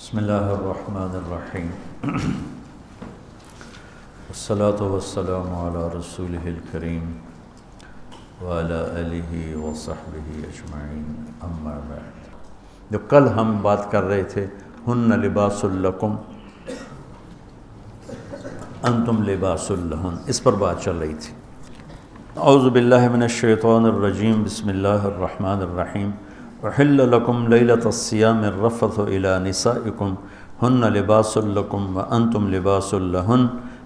بسم اللہ الرحمن الرحیم والصلاة والسلام علی رسولہ الکریم وعلی آلہ وصحبہ اجمعین اما بعد۔ جو کل ہم بات کر رہے تھے ہن لباس لکم انتم لباس لہن، اس پر بات چل رہی تھی۔ اعوذ باللہ من الشیطان الرجیم، بسم اللہ الرحمن الرحیم۔ احل لکم لیلۃ الصیام الرفث الی نسائکم ہن لباس لکم وانتم لباس لہن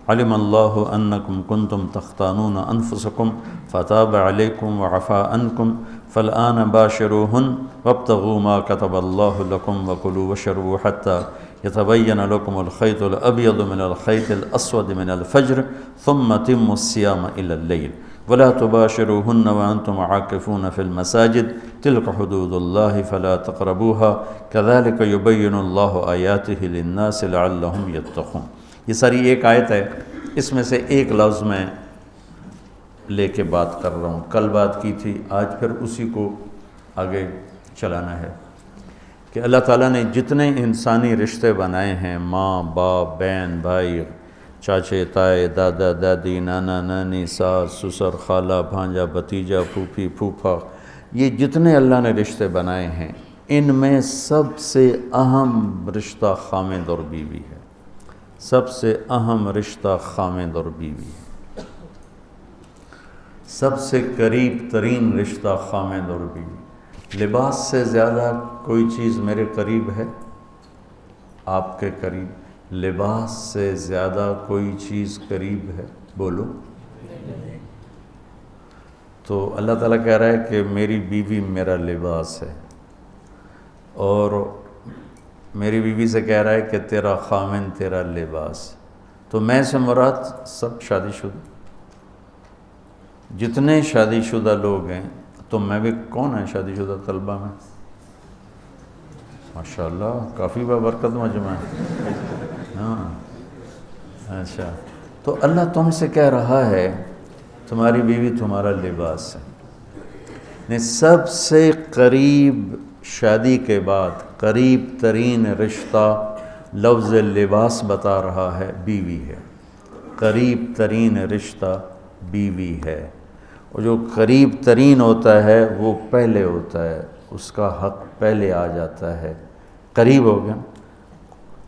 علم اللہ انکم کنتم تختانون انفسکم فتاب علیکم وعفا عنکم فالآن باشروہن وابتغوا ما کتب اللہ لکم وکلوا واشربوا حتی یتبین لکم الخیط الابیض من الخیط الاسود من الفجر ثم اتموا الصیام الی اللیل ولا تباشروهن وانتم عاکفون فی المساجد تلک حدود اللہ فلا تقربوها كذلك يبین اللہ آیاتہ للناس لعلہم یتقون۔ یہ ساری ایک آیت ہے، اس میں سے ایک لفظ میں لے کے بات کر رہا ہوں۔ کل بات کی تھی، آج پھر اسی کو آگے چلانا ہے کہ اللہ تعالیٰ نے جتنے انسانی رشتے بنائے ہیں، ماں باپ، بہن بھائی، چاچے تائے، دادا دادی، نانا نانی، ساس سسر، خالہ بھانجا بھتیجا، پھوپھی پھوپھا، یہ جتنے اللہ نے رشتے بنائے ہیں، ان میں سب سے اہم رشتہ خامند اور بیوی ہے۔ سب سے اہم رشتہ خامند اور بیوی ہے، سب سے قریب ترین رشتہ خامند اور بیوی۔ لباس سے زیادہ کوئی چیز میرے قریب ہے، آپ کے قریب؟ لباس سے زیادہ کوئی چیز قریب ہے؟ بولو۔ تو اللہ تعالیٰ کہہ رہا ہے کہ میری بیوی میرا لباس ہے، اور میری بیوی سے کہہ رہا ہے کہ تیرا خامن تیرا لباس۔ تو میں سے مراد سب شادی شدہ، جتنے شادی شدہ لوگ ہیں۔ تو میں بھی کون ہیں شادی شدہ طلبہ میں؟ ماشاءاللہ کافی بابرکت مجمع ہے۔ ہاں اچھا، تو اللہ تم سے کہہ رہا ہے تمہاری بیوی تمہارا لباس ہے۔ سب سے قریب، شادی کے بعد قریب ترین رشتہ لفظ لباس بتا رہا ہے بیوی ہے۔ قریب ترین رشتہ بیوی ہے، اور جو قریب ترین ہوتا ہے وہ پہلے ہوتا ہے، اس کا حق پہلے آ جاتا ہے، قریب ہو گیا۔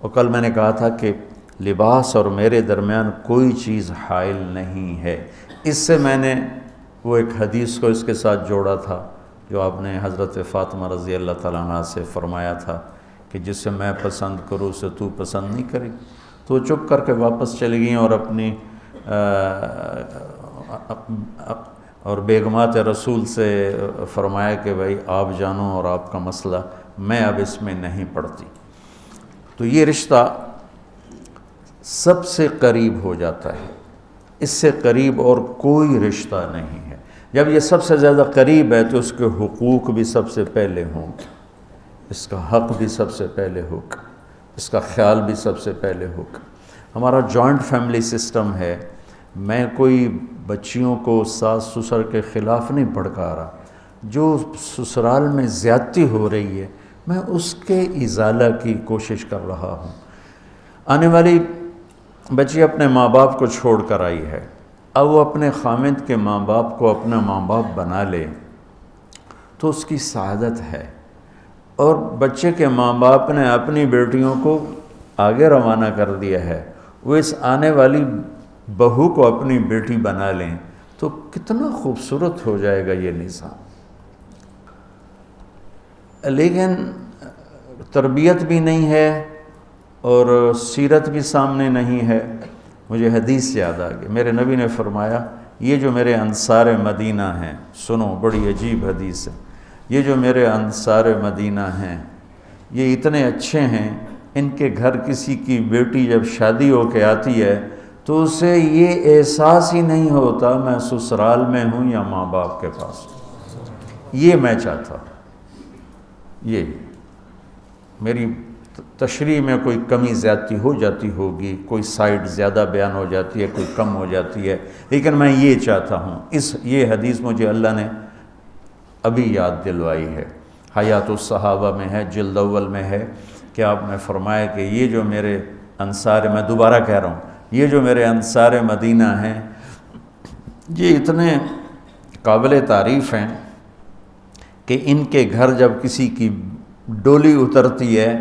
اور کل میں نے کہا تھا کہ لباس اور میرے درمیان کوئی چیز حائل نہیں ہے۔ اس سے میں نے وہ ایک حدیث کو اس کے ساتھ جوڑا تھا جو آپ نے حضرت فاطمہ رضی اللہ تعالیٰ عنہ سے فرمایا تھا کہ جس سے میں پسند کروں اسے تو پسند نہیں کرے۔ تو چپ کر کے واپس چلی گئیں اور اپنی اور بیگمات رسول سے فرمایا کہ بھائی آپ جانو اور آپ کا مسئلہ، میں اب اس میں نہیں پڑتی۔ تو یہ رشتہ سب سے قریب ہو جاتا ہے، اس سے قریب اور کوئی رشتہ نہیں ہے۔ جب یہ سب سے زیادہ قریب ہے تو اس کے حقوق بھی سب سے پہلے ہوں گے، اس کا حق بھی سب سے پہلے ہوگا، اس کا خیال بھی سب سے پہلے ہوگا۔ ہمارا جوائنٹ فیملی سسٹم ہے، میں کوئی بچیوں کو ساس سسر کے خلاف نہیں بھڑکا رہا، جو سسرال میں زیادتی ہو رہی ہے میں اس کے ازالہ کی کوشش کر رہا ہوں۔ آنے والی بچی اپنے ماں باپ کو چھوڑ کر آئی ہے، اب وہ اپنے خامند کے ماں باپ کو اپنا ماں باپ بنا لے تو اس کی سعادت ہے، اور بچے کے ماں باپ نے اپنی بیٹیوں کو آگے روانہ کر دیا ہے، وہ اس آنے والی بہو کو اپنی بیٹی بنا لیں تو کتنا خوبصورت ہو جائے گا یہ نظام۔ لیکن تربیت بھی نہیں ہے اور سیرت بھی سامنے نہیں ہے۔ مجھے حدیث یاد آ گئی، میرے نبی نے فرمایا یہ جو میرے انصار مدینہ ہیں، سنو بڑی عجیب حدیث ہے، یہ جو میرے انصار مدینہ ہیں یہ اتنے اچھے ہیں، ان کے گھر کسی کی بیٹی جب شادی ہو کے آتی ہے تو اسے یہ احساس ہی نہیں ہوتا میں سسرال میں ہوں یا ماں باپ کے پاس ہوں۔ یہ میں چاہتا ہوں، یہ میری تشریح میں کوئی کمی زیادتی ہو جاتی ہوگی، کوئی سائڈ زیادہ بیان ہو جاتی ہے، کوئی کم ہو جاتی ہے، لیکن میں یہ چاہتا ہوں۔ یہ حدیث مجھے اللہ نے ابھی یاد دلوائی ہے، حیات الصحابہ میں ہے، جلد اول میں ہے کہ آپ نے فرمایا کہ یہ جو میرے انصار، میں دوبارہ کہہ رہا ہوں، یہ جو میرے انصار مدینہ ہیں یہ اتنے قابل تعریف ہیں کہ ان کے گھر جب کسی کی ڈولی اترتی ہے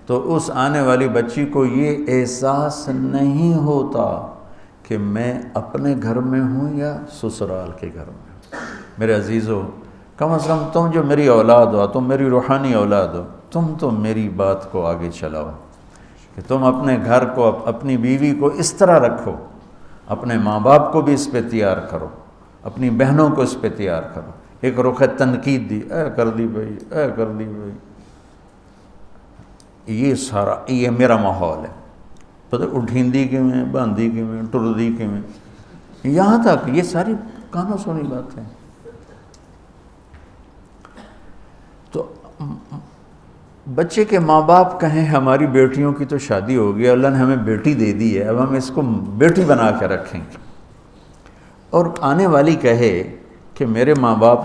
تو اس آنے والی بچی کو یہ احساس نہیں ہوتا کہ میں اپنے گھر میں ہوں یا سسرال کے گھر میں ہوں۔ میرے عزیزو، کم از کم تم جو میری اولاد ہو، تم میری روحانی اولاد ہو، تم تو میری بات کو آگے چلاؤ کہ تم اپنے گھر کو، اپنی بیوی کو اس طرح رکھو، اپنے ماں باپ کو بھی اس پہ تیار کرو، اپنی بہنوں کو اس پہ تیار کرو۔ ایک رخ تنقید دی، اے کر دی بھائی، اے کر دی بھائی، یہ سارا یہ میرا ماحول ہے، پتہ اٹھیندی کی میں، باندھی کی میں، ٹردی کی میں، یہاں تک یہ ساری کانوں سنی باتیں۔ تو بچے کے ماں باپ کہیں ہماری بیٹیوں کی تو شادی ہو گئی، اللہ نے ہمیں بیٹی دے دی ہے، اب ہم اس کو بیٹی بنا کے رکھیں گے، اور آنے والی کہے کہ میرے ماں باپ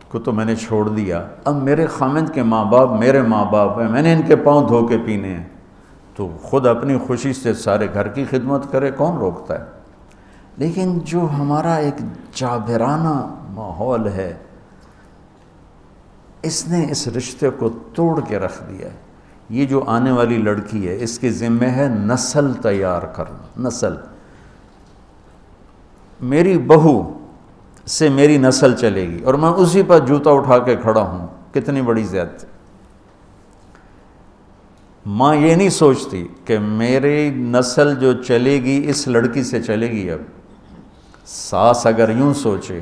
کو تو میں نے چھوڑ دیا، اب میرے خامند کے ماں باپ میرے ماں باپ ہیں، میں نے ان کے پاؤں دھو کے پینے ہیں، تو خود اپنی خوشی سے سارے گھر کی خدمت کرے، کون روکتا ہے؟ لیکن جو ہمارا ایک جابرانہ ماحول ہے، اس نے اس رشتے کو توڑ کے رکھ دیا ہے۔ یہ جو آنے والی لڑکی ہے اس کے ذمہ ہے نسل تیار کرنا، نسل۔ میری بہو سے میری نسل چلے گی اور میں اسی پر جوتا اٹھا کے کھڑا ہوں، کتنی بڑی زیادتی۔ ماں یہ نہیں سوچتی کہ میری نسل جو چلے گی اس لڑکی سے چلے گی۔ اب ساس اگر یوں سوچے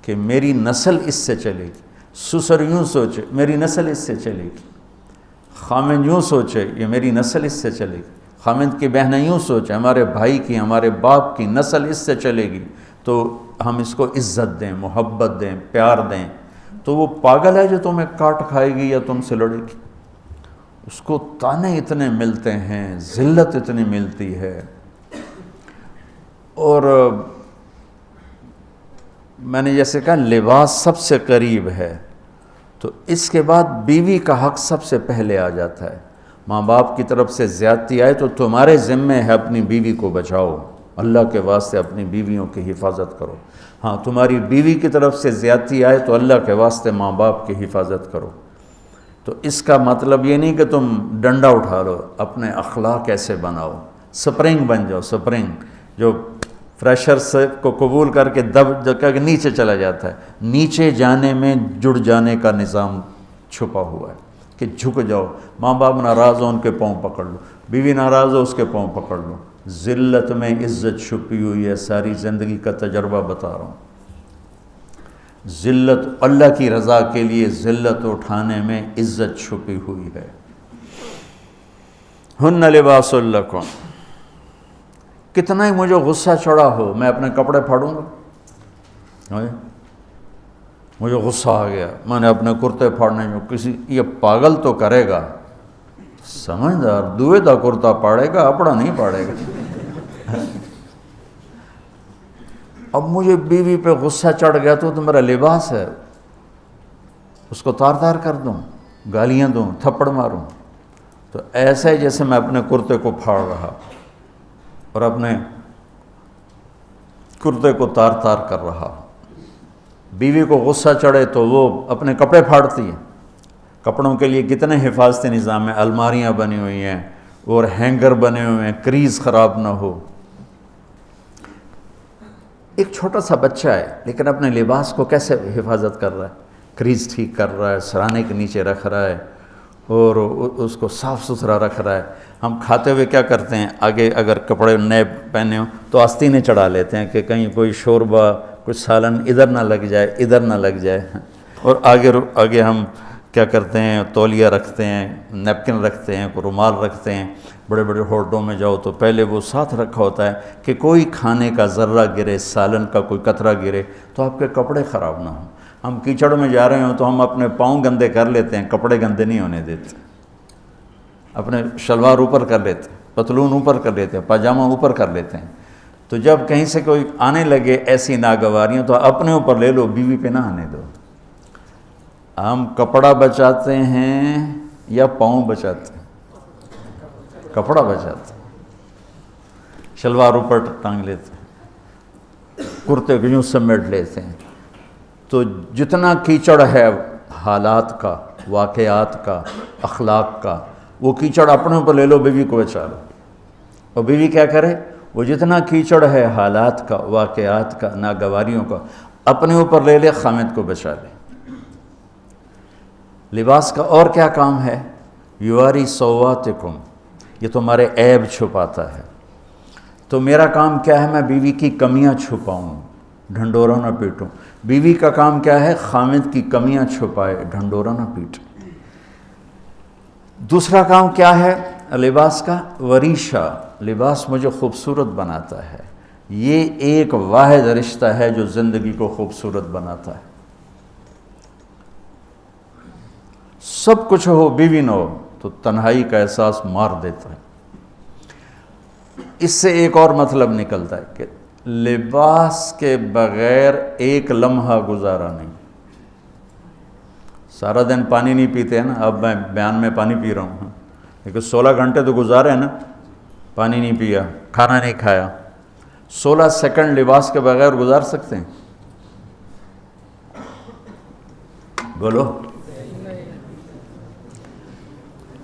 کہ میری نسل اس سے چلے گی، سسر یوں سوچے میری نسل اس سے چلے گی، خامند یوں سوچے یہ میری نسل اس سے چلے گی، خامند کی بہنیں یوں سوچیں ہمارے بھائی کی، ہمارے باپ کی نسل اس سے چلے گی، تو ہم اس کو عزت دیں، محبت دیں، پیار دیں۔ تو وہ پاگل ہے جو تمہیں کاٹ کھائے گی یا تم سے لڑے گی، اس کو تانے اتنے ملتے ہیں، ذلت اتنی ملتی ہے۔ اور میں نے جیسے کہا لباس سب سے قریب ہے، تو اس کے بعد بیوی کا حق سب سے پہلے آ جاتا ہے۔ ماں باپ کی طرف سے زیادتی آئے تو تمہارے ذمہ ہے اپنی بیوی کو بچاؤ، اللہ کے واسطے اپنی بیویوں کی حفاظت کرو۔ ہاں تمہاری بیوی کی طرف سے زیادتی آئے تو اللہ کے واسطے ماں باپ کی حفاظت کرو۔ تو اس کا مطلب یہ نہیں کہ تم ڈنڈا اٹھا لو، اپنے اخلاق ایسے بناؤ، سپرنگ بن جاؤ، سپرنگ جو فریشر سے کو قبول کر کے دب کر کے نیچے چلا جاتا ہے۔ نیچے جانے میں جڑ جانے کا نظام چھپا ہوا ہے کہ جھک جاؤ، ماں باپ ناراض ہو ان کے پاؤں پکڑ لو، بیوی ناراض ہو اس کے پاؤں پکڑ لو۔ ذلت میں عزت چھپی ہوئی ہے، ساری زندگی کا تجربہ بتا رہا ہوں۔ ذلت اللہ کی رضا کے لیے ذلت اٹھانے میں عزت چھپی ہوئی ہے۔ ہن لباس لکم، کتنا ہی مجھے غصہ چڑھا ہو میں اپنے کپڑے پھاڑوں گا، مجھے غصہ آ گیا میں نے اپنے کرتے پھاڑنے میں، کسی یہ پاگل تو کرے گا، سمجھدار دوئے دا کرتا پاڑے گا، اپنا نہیں پاڑے گا۔ اب مجھے بیوی پہ غصہ چڑھ گیا تو میرا لباس ہے، اس کو تار تار کر دوں، گالیاں دوں، تھپڑ ماروں، تو ایسا ہی جیسے میں اپنے کرتے کو پھاڑ رہا اور اپنے کرتے کو تار تار کر رہا۔ بیوی کو غصہ چڑھے تو وہ اپنے کپڑے پھاڑتی ہے۔ کپڑوں کے لیے کتنے حفاظتی نظام ہیں، الماریاں بنی ہوئی ہیں اور ہینگر بنے ہوئے ہیں، کریز خراب نہ ہو۔ ایک چھوٹا سا بچہ ہے لیکن اپنے لباس کو کیسے حفاظت کر رہا ہے، کریز ٹھیک کر رہا ہے، سرانے کے نیچے رکھ رہا ہے اور اس کو صاف ستھرا رکھ رہا ہے۔ ہم کھاتے ہوئے کیا کرتے ہیں، آگے اگر کپڑے نئے پہنے ہوں تو آستینیں چڑھا لیتے ہیں کہ کہیں کوئی شوربہ، کچھ سالن ادھر نہ لگ جائے، ادھر نہ لگ جائے، اور آگے ہم کیا کرتے ہیں، تولیہ رکھتے ہیں، نیپکن رکھتے ہیں، رومال رکھتے ہیں۔ بڑے بڑے ہوٹلوں میں جاؤ تو پہلے وہ ساتھ رکھا ہوتا ہے کہ کوئی کھانے کا ذرہ گرے، سالن کا کوئی قطرہ گرے تو آپ کے کپڑے خراب نہ ہوں۔ ہم کیچڑ میں جا رہے ہوں تو ہم اپنے پاؤں گندے کر لیتے ہیں، کپڑے گندے نہیں ہونے دیتے، اپنے شلوار اوپر کر لیتے ہیں، پتلون اوپر کر لیتے ہیں، پاجامہ اوپر کر لیتے ہیں۔ تو جب کہیں سے کوئی آنے لگے ایسی ناگواریاں تو اپنے اوپر لے لو، بیوی پہ نہ آنے دو۔ ہم کپڑا بچاتے ہیں یا پاؤں بچاتے ہیں؟ کپڑا بچاتے ہیں، شلوار اوپر ٹانگ لیتے ہیں، کرتے کو یوں سمیٹ لیتے ہیں. تو جتنا کیچڑ ہے حالات کا، واقعات کا، اخلاق کا، وہ کیچڑ اپنے اوپر لے لو، بیوی کو بچا لو. اور بیوی کیا کرے؟ وہ جتنا کیچڑ ہے حالات کا، واقعات کا، ناگواریوں کا، اپنے اوپر لے لے، خامد کو بچا لے. لباس کا اور کیا کام ہے؟ یواری سواتکم، یہ تمہارے عیب چھپاتا ہے. تو میرا کام کیا ہے؟ میں بیوی کی کمیاں چھپاؤں، ڈھنڈورا نہ پیٹوں. بیوی کا کام کیا ہے؟ خامد کی کمیاں چھپائے، ڈھنڈورا نہ پیٹے. دوسرا کام کیا ہے لباس کا؟ وریشہ، لباس مجھے خوبصورت بناتا ہے. یہ ایک واحد رشتہ ہے جو زندگی کو خوبصورت بناتا ہے. سب کچھ ہو، بیوی نہ ہو تو تنہائی کا احساس مار دیتا ہے. اس سے ایک اور مطلب نکلتا ہے کہ لباس کے بغیر ایک لمحہ گزارا نہیں. سارا دن پانی نہیں پیتے ہیں نا، اب میں بیان میں پانی پی رہا ہوں، لیکن 16 گھنٹے تو گزارے ہیں نا، پانی نہیں پیا، کھانا نہیں کھایا. 16 سیکنڈ لباس کے بغیر گزار سکتے ہیں؟ بولو.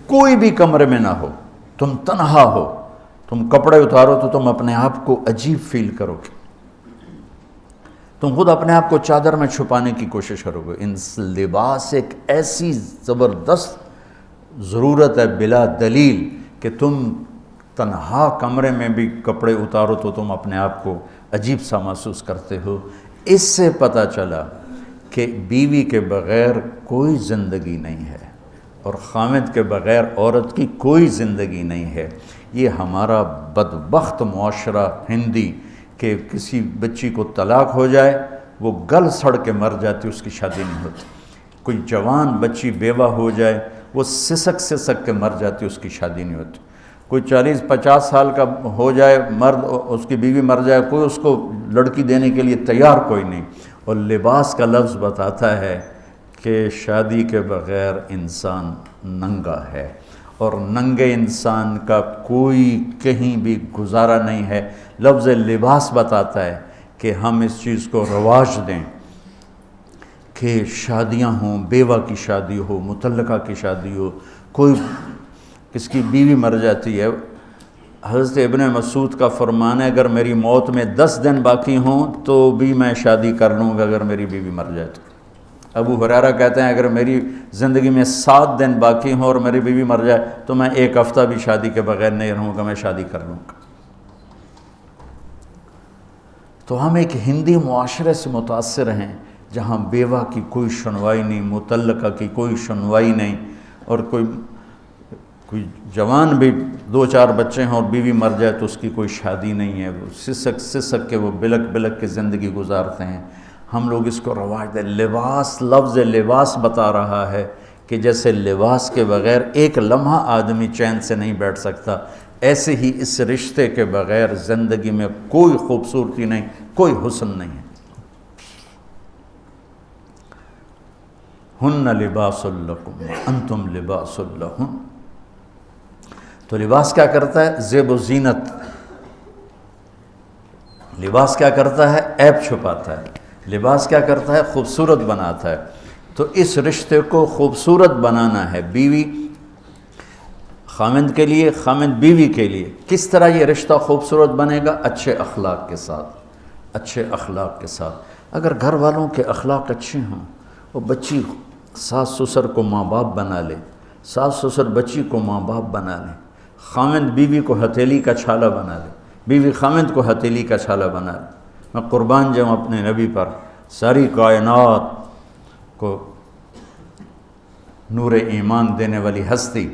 کوئی بھی کمرے میں نہ ہو، تم تنہا ہو، تم کپڑے اتارو تو تم اپنے آپ کو عجیب فیل کرو گے. تم خود اپنے آپ کو چادر میں چھپانے کی کوشش کرو گے. ان لباس ایک ایسی زبردست ضرورت ہے بلا دلیل کہ تم تنہا کمرے میں بھی کپڑے اتارو تو تم اپنے آپ کو عجیب سا محسوس کرتے ہو. اس سے پتہ چلا کہ بیوی کے بغیر کوئی زندگی نہیں ہے اور خامد کے بغیر عورت کی کوئی زندگی نہیں ہے. یہ ہمارا بدبخت معاشرہ ہندی کہ کسی بچی کو طلاق ہو جائے وہ گل سڑ کے مر جاتی، اس کی شادی نہیں ہوتی. کوئی جوان بچی بیوہ ہو جائے وہ سسک سسک کے مر جاتی، اس کی شادی نہیں ہوتی. کوئی 40-50 سال کا ہو جائے مرد، اس کی بیوی مر جائے، کوئی اس کو لڑکی دینے کے لیے تیار کوئی نہیں. اور لباس کا لفظ بتاتا ہے کہ شادی کے بغیر انسان ننگا ہے، اور ننگے انسان کا کوئی کہیں بھی گزارا نہیں ہے. لفظ لباس بتاتا ہے کہ ہم اس چیز کو رواج دیں کہ شادیاں ہوں، بیوہ کی شادی ہو، مطلقہ کی شادی ہو. کوئی کس کی بیوی مر جاتی ہے، حضرت ابن مسعود کا فرمان ہے اگر میری موت میں 10 دن باقی ہوں تو بھی میں شادی کر لوں گا اگر میری بیوی مر جائے تو. ابو ہریرہ کہتے ہیں اگر میری زندگی میں 7 دن باقی ہوں اور میری بیوی مر جائے تو میں 1 ہفتہ بھی شادی کے بغیر نہیں رہوں گا، میں شادی کر لوں گا. تو ہم ایک ہندی معاشرے سے متاثر ہیں جہاں بیوہ کی کوئی سنوائی نہیں، مطلقہ کی کوئی سنوائی نہیں، اور کوئی جوان بھی 2-4 بچے ہیں اور بیوی مر جائے تو اس کی کوئی شادی نہیں ہے. وہ سسک سسک کے وہ بلک بلک کے زندگی گزارتے ہیں. ہم لوگ اس کو رواج دیں. لباس، لفظ لباس بتا رہا ہے کہ جیسے لباس کے بغیر ایک لمحہ آدمی چین سے نہیں بیٹھ سکتا، ایسے ہی اس رشتے کے بغیر زندگی میں کوئی خوبصورتی نہیں، کوئی حسن نہیں ہے. ہن لباس لکم وانتم لباس لہن. تو لباس کیا کرتا ہے؟ زیب و زینت. لباس کیا کرتا ہے؟ عیب چھپاتا ہے. لباس کیا کرتا ہے؟ خوبصورت بناتا ہے. تو اس رشتے کو خوبصورت بنانا ہے بیوی خامند کے لیے، خامند بیوی کے لیے. کس طرح یہ رشتہ خوبصورت بنے گا؟ اچھے اخلاق کے ساتھ. اچھے اخلاق کے ساتھ. اگر گھر والوں کے اخلاق اچھے ہوں، وہ بچی ساس سسر کو ماں باپ بنا لے، ساس سسر بچی کو ماں باپ بنا لیں، خامند بیوی کو ہتھیلی کا چھالا بنا لے، بیوی خامند کو ہتھیلی کا چھالا بنا لے. میں قربان جاؤں اپنے نبی پر. ساری کائنات کو نور ایمان دینے والی ہستی،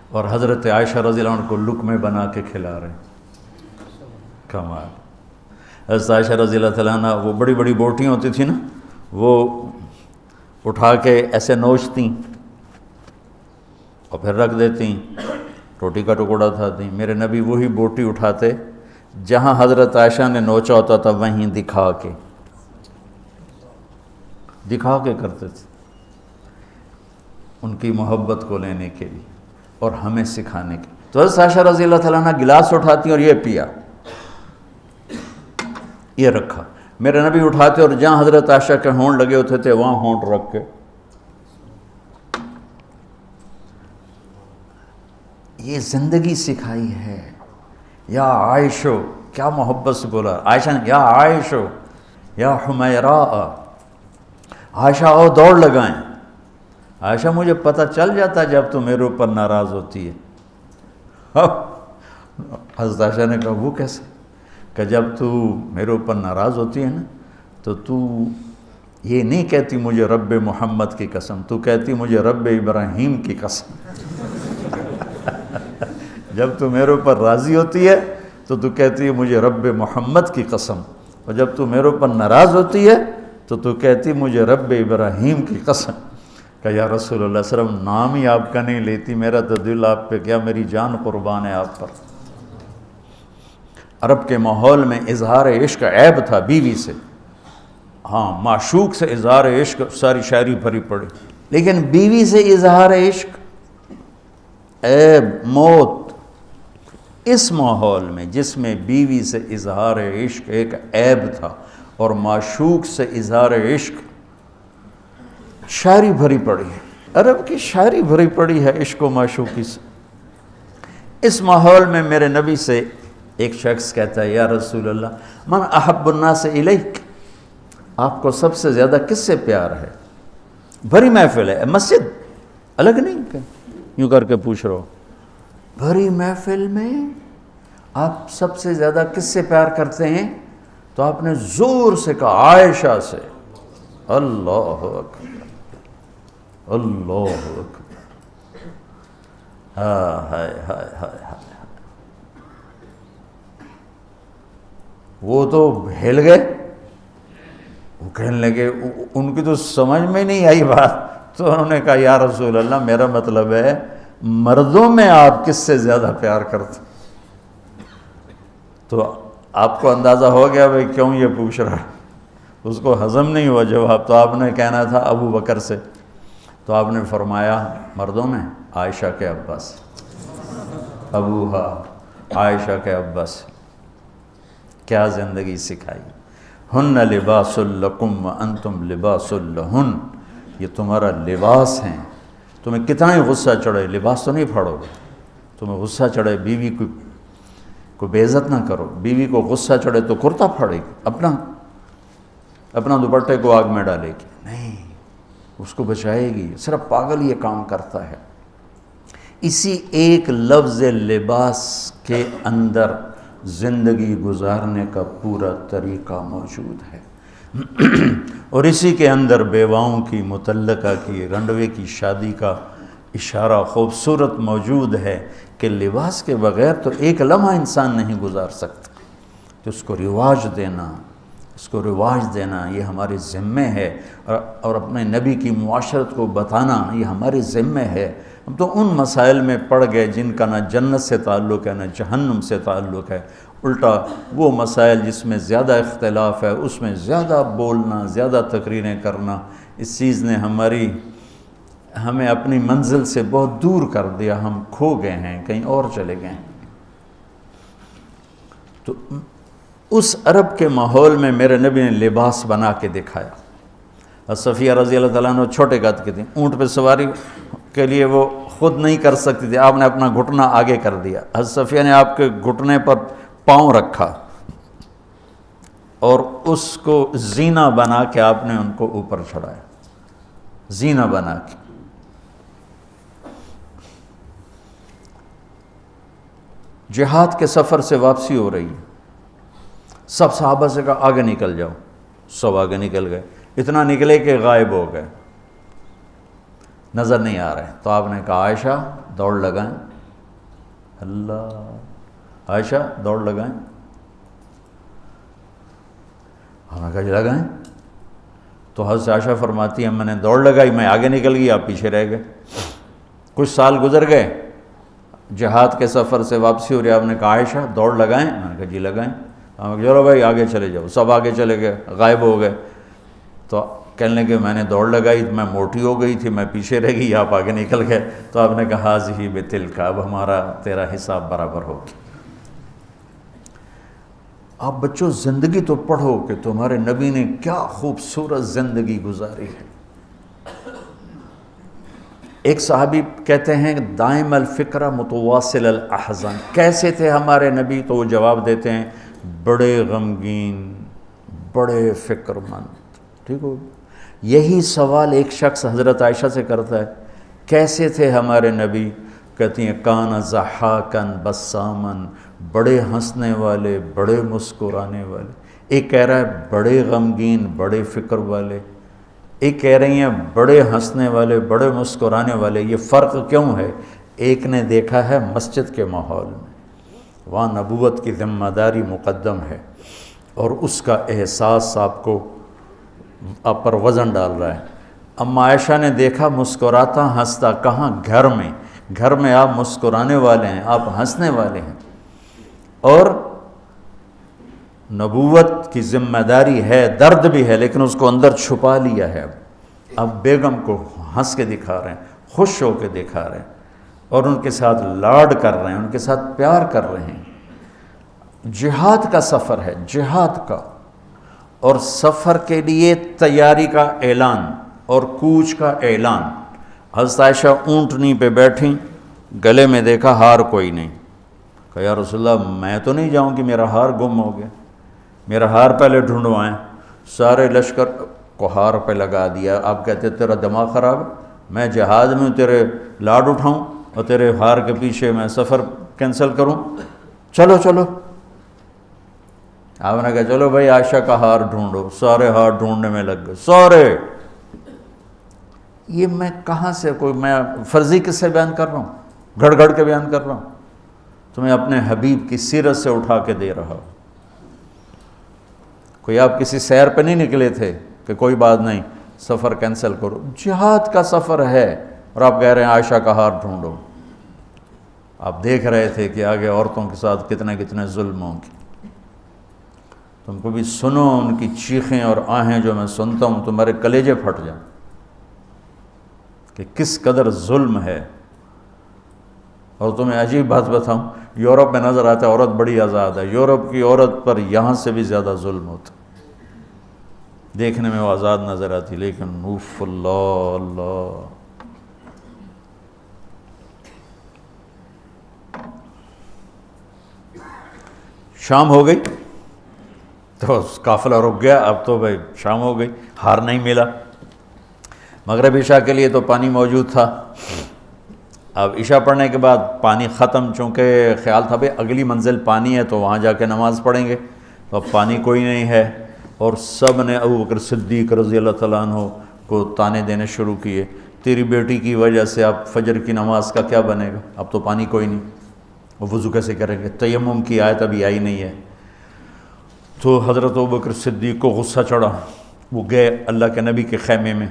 اور حضرت عائشہ رضی اللہ عنہ کو لقمے بنا کے کھلا رہے. کمال. حضرت عائشہ رضی اللہ تعالیٰ عنہ وہ بڑی بڑی بوٹیاں ہوتی تھیں نا، وہ اٹھا کے ایسے نوچتیں اور پھر رکھ دیتیں، روٹی کا ٹکڑا اٹھاتیں. میرے نبی وہی بوٹی اٹھاتے جہاں حضرت عائشہ نے نوچا ہوتا تھا، وہیں دکھا کے کرتے تھے ان کی محبت کو لینے کے لیے. اور ہمیں سکھانے کی۔ تو حضرت عائشہ رضی اللہ تعالیٰ عنہ گلاس اٹھاتی اور یہ پیا، یہ رکھا۔ میرے نبی اٹھاتے اور جہاں حضرت عائشہ کے ہونٹ لگے ہوتے تھے وہاں ہونٹ رکھ کے، یہ زندگی سکھائی ہے۔ یا عائشو، کیا محبت سے بولا عائشہ نے، یا عائشو یا حمیراء، عائشہ آؤ دوڑ لگائیں۔ عائشہ مجھے پتہ چل جاتا جب تو میرے اوپر ناراض ہوتی ہے۔ حضرت عائشہ نے کہا وہ کیسے؟ کہ جب تو میرے اوپر ناراض ہوتی ہے نا تو یہ نہیں کہتی مجھے رب محمد کی قسم، تو کہتی مجھے رب ابراہیم کی قسم۔ جب تو میرے اوپر راضی ہوتی ہے تو کہتی ہے مجھے رب محمد کی قسم، اور جب تو میرے اوپر ناراض ہوتی ہے تو کہتی مجھے رب ابراہیم کی قسم۔ کہ یا رسول اللہ صلی اللہ علیہ وسلم نام ہی آپ کا نہیں لیتی، میرا تو دل آپ پہ کیا، میری جان قربان ہے آپ پر۔ عرب کے ماحول میں اظہار عشق عیب تھا بیوی سے، ہاں معشوق سے اظہار عشق ساری شاعری بھری پڑی، لیکن بیوی سے اظہار عشق عیب، موت۔ اس ماحول میں جس میں بیوی سے اظہار عشق ایک عیب تھا اور معشوق سے اظہار عشق شاعری بھری پڑی ہے، عرب کی شاعری بھری پڑی ہے عشق و معشوقی سے۔ اس ماحول میں میرے نبی سے ایک شخص کہتا ہے یا رسول اللہ من احب الناس الیک، آپ کو سب سے زیادہ کس سے پیار ہے؟ بھری محفل ہے، مسجد الگ نہیں کہ یوں کر کے پوچھ رہا ہو، بھری محفل میں آپ سب سے زیادہ کس سے پیار کرتے ہیں؟ تو آپ نے زور سے کہا عائشہ سے۔ اللہ اکبر، اللہ اکبر، ہائے ہائے ہائے ہائے۔ وہ تو ہل گئے، وہ کہنے لگے، ان کی تو سمجھ میں نہیں آئی بات، تو انہوں نے کہا یا رسول اللہ میرا مطلب ہے مردوں میں آپ کس سے زیادہ پیار کرتے؟ تو آپ کو اندازہ ہو گیا بھائی کیوں یہ پوچھ رہا ہے، اس کو ہضم نہیں ہوا جواب۔ تو آپ نے کہنا تھا ابو بکر سے، تو آپ نے فرمایا مردوں میں عائشہ کے ابا سے، ابوہا عائشہ کے ابا سے۔ کیا زندگی سکھائی، ہن لباس لکم وانتم لباس لہن، یہ تمہارا لباس ہیں، تمہیں کتنا ہی غصہ چڑھے لباس تو نہیں پھاڑو گے، تمہیں غصہ چڑھے بیوی کو بے عزت نہ کرو، بیوی کو غصہ چڑھے تو کرتا پھاڑے گی، اپنا دوپٹے کو آگ میں ڈالے گی، نہیں اس کو بچائے گی، صرف پاگل یہ کام کرتا ہے۔ اسی ایک لفظ لباس کے اندر زندگی گزارنے کا پورا طریقہ موجود ہے، اور اسی کے اندر بیواؤں کی، مطلقہ کی، رنڈوے کی شادی کا اشارہ خوبصورت موجود ہے کہ لباس کے بغیر تو ایک لمحہ انسان نہیں گزار سکتا، تو اس کو رواج دینا یہ ہمارے ذمے ہے، اور اپنے نبی کی معاشرت کو بتانا یہ ہمارے ذمے ہے۔ ہم تو ان مسائل میں پڑ گئے جن کا نہ جنت سے تعلق ہے نہ جہنم سے تعلق ہے، الٹا وہ مسائل جس میں زیادہ اختلاف ہے اس میں زیادہ بولنا، زیادہ تقریریں کرنا، اس چیز نے ہمیں اپنی منزل سے بہت دور کر دیا، ہم کھو گئے ہیں، کہیں اور چلے گئے ہیں۔ تو اس عرب کے ماحول میں میرے نبی نے لباس بنا کے دکھایا۔ صفیہ رضی اللہ تعالیٰ عنہ چھوٹے قد کی تھیں، اونٹ پہ سواری کے لیے وہ خود نہیں کر سکتی تھی، آپ نے اپنا گھٹنا آگے کر دیا، حضرت صفیہ نے آپ کے گھٹنے پر پاؤں رکھا اور اس کو زینہ بنا کے آپ نے ان کو اوپر چڑھایا، زینہ بنا کے۔ جہاد کے سفر سے واپسی ہو رہی ہے، سب صحابہ سے کہا آگے نکل جاؤ، سب آگے نکل گئے، اتنا نکلے کہ غائب ہو گئے، نظر نہیں آ رہے۔ تو آپ نے کہا عائشہ دوڑ لگائیں، اللہ، عائشہ دوڑ لگائیں، ہم نے کہا جی لگائیں۔ تو حضرت عائشہ فرماتی ہیں میں نے دوڑ لگائی، میں آگے نکل گئی، آپ پیچھے رہ گئے۔ کچھ سال گزر گئے، جہاد کے سفر سے واپسی ہو رہی، آپ نے کہا عائشہ دوڑ لگائیں، میں نے کہا جی لگائیں۔ ہم کہا چلو بھائی آگے چلے جاؤ، سب آگے چلے گئے، غائب ہو گئے۔ تو کہنے لگے میں نے دوڑ لگائی، میں موٹی ہو گئی تھی، میں پیچھے رہ گئی، آپ آگے نکل گئے، تو آپ نے کہا حاذہ بتلک، اب ہمارا تیرا حساب برابر ہو گیا۔ آپ بچوں زندگی تو پڑھو کہ تمہارے نبی نے کیا خوبصورت زندگی گزاری ہے۔ ایک صحابی کہتے ہیں دائم الفکرہ متواصل الاحزان، کیسے تھے ہمارے نبی؟ تو وہ جواب دیتے ہیں بڑے غمگین، بڑے فکر مند۔ ٹھیک ہو؟ یہی سوال ایک شخص حضرت عائشہ سے کرتا ہے کیسے تھے ہمارے نبی؟ کہتی ہیں کان ضحاکن بسامن، بڑے ہنسنے والے، بڑے مسکرانے والے۔ ایک کہہ رہا ہے بڑے غمگین، بڑے فکر والے، ایک کہہ رہی ہیں بڑے ہنسنے والے، بڑے مسکرانے والے۔ یہ فرق کیوں ہے؟ ایک نے دیکھا ہے مسجد کے ماحول میں، وہاں نبوت کی ذمہ داری مقدم ہے، اور اس کا احساس آپ پر وزن ڈال رہا ہے۔ اما عائشہ نے دیکھا مسکراتا ہنستا، کہاں؟ گھر میں۔ گھر میں آپ مسکرانے والے ہیں، آپ ہنسنے والے ہیں، اور نبوت کی ذمہ داری ہے، درد بھی ہے، لیکن اس کو اندر چھپا لیا ہے۔ اب بیگم کو ہنس کے دکھا رہے ہیں، خوش ہو کے دکھا رہے ہیں، اور ان کے ساتھ لاڈ کر رہے ہیں، ان کے ساتھ پیار کر رہے ہیں۔ جہاد کا سفر ہے، جہاد کا، اور سفر کے لیے تیاری کا اعلان اور کوچ کا اعلان۔ حضرت عائشہ اونٹنی پہ بیٹھیں، گلے میں دیکھا ہار کوئی نہیں، کہا یا رسول اللہ میں تو نہیں جاؤں کہ میرا ہار گم ہو گیا، میرا ہار پہلے ڈھونڈوائیں۔ سارے لشکر کو ہار پہ لگا دیا۔ آپ کہتے تیرا دماغ خراب ہے، میں جہاد میں ہوں، تیرے لاڈ اٹھاؤں اور تیرے ہار کے پیچھے میں سفر کینسل کروں؟ چلو چلو۔ آپ نے کہا چلو بھائی عائشہ کا ہار ڈھونڈو۔ سارے ہار ڈھونڈنے میں لگ گئے، سارے۔ یہ میں کہاں سے میں فرضی قصے بیان کر رہا ہوں، گھڑ گھڑ کے بیان کر رہا ہوں، تمہیں اپنے حبیب کی سیرت سے اٹھا کے دے رہا ہوں۔ کوئی آپ کسی سیر پہ نہیں نکلے تھے کہ کوئی بات نہیں سفر کینسل کرو، جہاد کا سفر ہے، اور آپ کہہ رہے ہیں عائشہ کا ہار ڈھونڈو۔ آپ دیکھ رہے تھے کہ آگے عورتوں کے ساتھ کتنے کتنے ظلم ہوں گے۔ تم کو بھی سنو ان کی چیخیں اور آہیں جو میں سنتا ہوں، تمہارے کلیجے پھٹ جائیں کہ کس قدر ظلم ہے۔ اور تمہیں عجیب بات بتاؤں، یورپ میں نظر آتا ہے عورت بڑی آزاد ہے، یورپ کی عورت پر یہاں سے بھی زیادہ ظلم ہوتا، دیکھنے میں وہ آزاد نظر آتی، لیکن اوف اللہ اللہ۔ شام ہو گئی تو قافلہ رک گیا، اب تو بھائی شام ہو گئی، ہار نہیں ملا۔ مغرب عشاء کے لیے تو پانی موجود تھا، اب عشاء پڑھنے کے بعد پانی ختم، چونکہ خیال تھا بھائی اگلی منزل پانی ہے تو وہاں جا کے نماز پڑھیں گے، تو اب پانی کوئی نہیں ہے، اور سب نے ابو بکر صدیق رضی اللہ تعالیٰ عنہ کو تانے دینے شروع کیے، تیری بیٹی کی وجہ سے اب فجر کی نماز کا کیا بنے گا، اب تو پانی کوئی نہیں، وہ وضو کیسے کریں گے؟ تیمم کی آیت ابھی آئی نہیں ہے۔ تو حضرت ابو بکر صدیق کو غصہ چڑھا، وہ گئے اللہ کے نبی کے خیمے میں،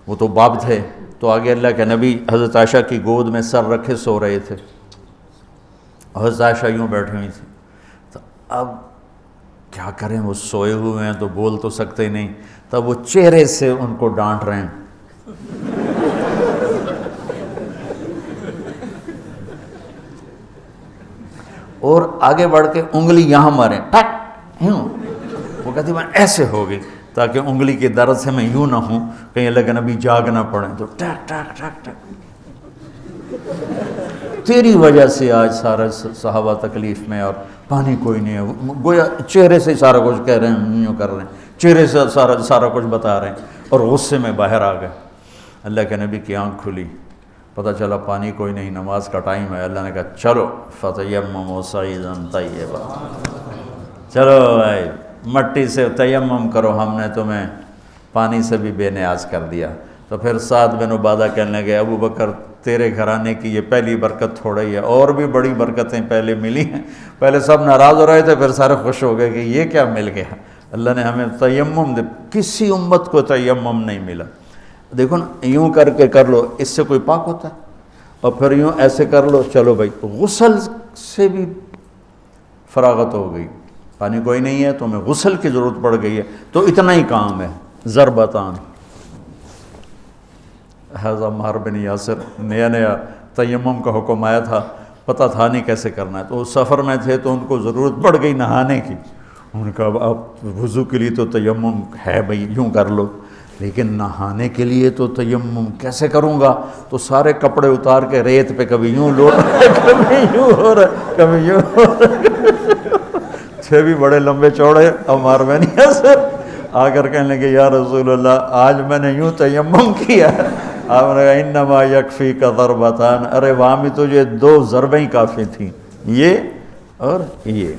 وہ تو باب تھے، تو آگے اللہ کے نبی حضرت عائشہ کی گود میں سر رکھے سو رہے تھے، حضرت عائشہ یوں بیٹھی ہوئی تھی۔ تو اب کیا کریں، وہ سوئے ہوئے ہیں تو بول تو سکتے نہیں، تب وہ چہرے سے ان کو ڈانٹ رہے ہیں۔ اور آگے بڑھ کے انگلی یہاں ماریں، ٹک یوں، وہ کہتی میں ایسے ہو گئی تاکہ انگلی کے درد سے میں یوں نہ ہوں کہیں اللہ کے نبی جاگ نہ پڑیں، تو ٹک ٹک ٹک ٹک، تیری وجہ سے آج سارا صحابہ تکلیف میں اور پانی کوئی نہیں ہے، گویا چہرے سے سارا کچھ کہہ رہے ہیں، یوں کر رہے ہیں، چہرے سے سارا کچھ بتا رہے ہیں، اور غصے میں باہر آ گئے۔ اللہ کے نبی کی آنکھ کھلی، پتہ چلا پانی کوئی نہیں، نماز کا ٹائم ہے۔ اللہ نے کہا چلو فتیمموا صعیدا طیبا، چلو بھائی مٹی سے تیمم کرو، ہم نے تمہیں پانی سے بھی بے نیاز کر دیا۔ تو پھر سعد بن عبادہ کہنے لگے ابو بکر تیرے گھرانے کی یہ پہلی برکت تھوڑا ہی ہے، اور بھی بڑی برکتیں پہلے ملی ہیں، پہلے سب ناراض ہو رہے تھے، پھر سارے خوش ہو گئے کہ یہ کیا مل گیا، اللہ نے ہمیں تیمم دے، کسی امت کو تیمم نہیں ملا۔ دیکھو نا، یوں کر کے کر لو، اس سے کوئی پاک ہوتا ہے، اور پھر یوں ایسے کر لو، چلو بھائی غسل سے بھی فراغت ہو گئی، پانی کوئی نہیں ہے تو ہمیں غسل کی ضرورت پڑ گئی ہے، تو اتنا ہی کام ہے، ضربتان حضرت عمار بن یاسر، نیا نیا تیمم کا حکم آیا تھا، پتہ تھا نہیں کیسے کرنا ہے، تو وہ سفر میں تھے تو ان کو ضرورت پڑ گئی نہانے کی. انہوں نے کہا اب وضو کے لیے تو تیمم ہے بھائی، یوں کر لو، لیکن نہانے کے لیے تو تیمم کیسے کروں گا؟ تو سارے کپڑے اتار کے ریت پہ کبھی یوں لوٹ رہے، کبھی یوں ہو رہا، کبھی یوں ہو رہا. تھے بھی بڑے لمبے چوڑے عمار بن یاسر، آ کر کہنے لگے یا رسول اللہ آج میں نے یوں تیمم کیا. آپ نے کہا انما یکفیک ضربتان، ارے وہاں بھی تجھے 2 ضربیں ہی کافی تھیں، یہ اور یہ.